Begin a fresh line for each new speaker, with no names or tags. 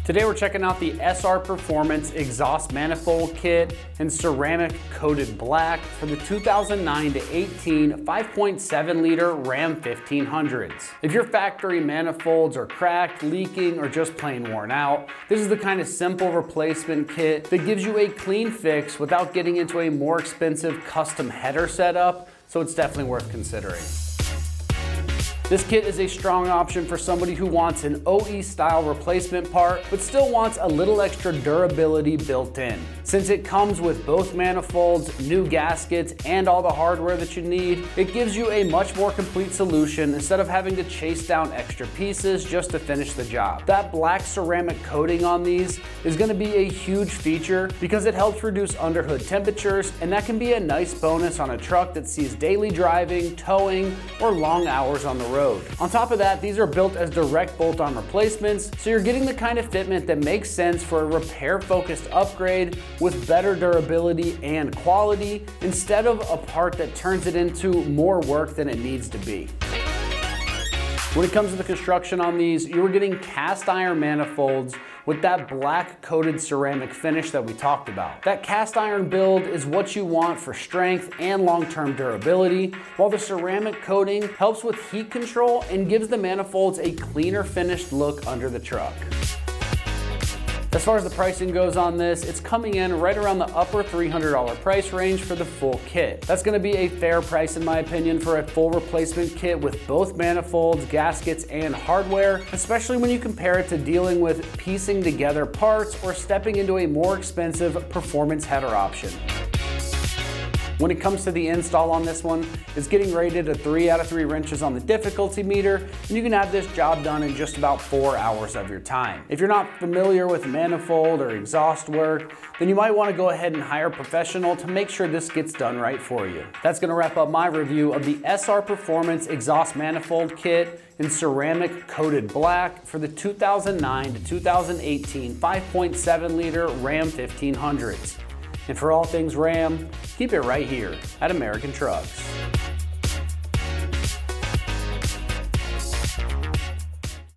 Today we're checking out the SR Performance Exhaust Manifold Kit in ceramic coated black for the 2009 to 18 5.7 liter Ram 1500s. If your factory manifolds are cracked, leaking, or just plain worn out, this is the kind of simple replacement kit that gives you a clean fix without getting into a more expensive custom header setup, so it's definitely worth considering. This kit is a strong option for somebody who wants an OE style replacement part, but still wants a little extra durability built in. Since it comes with both manifolds, new gaskets, and all the hardware that you need, it gives you a much more complete solution instead of having to chase down extra pieces just to finish the job. That black ceramic coating on these is going to be a huge feature because it helps reduce underhood temperatures, and that can be a nice bonus on a truck that sees daily driving, towing, or long hours on the road. On top of that, these are built as direct bolt-on replacements, so you're getting the kind of fitment that makes sense for a repair-focused upgrade with better durability and quality, instead of a part that turns it into more work than it needs to be. When it comes to the construction on these, you're getting cast iron manifolds with that black coated ceramic finish that we talked about. That cast iron build is what you want for strength and long-term durability, while the ceramic coating helps with heat control and gives the manifolds a cleaner finished look under the truck. As far as the pricing goes on this, it's coming in right around the upper $300 price range for the full kit. That's going to be a fair price in my opinion for a full replacement kit with both manifolds, gaskets, and hardware, especially when you compare it to dealing with piecing together parts or stepping into a more expensive performance header option. When it comes to the install on this one, it's getting rated a 3 out of 3 wrenches on the difficulty meter, and you can have this job done in just about 4 hours of your time. If you're not familiar with manifold or exhaust work, then you might want to go ahead and hire a professional to make sure this gets done right for you. That's going to wrap up my review of the SR Performance Exhaust Manifold Kit in ceramic coated black for the 2009 to 2018 5.7 liter Ram 1500s. And for all things Ram, keep it right here at American Trucks.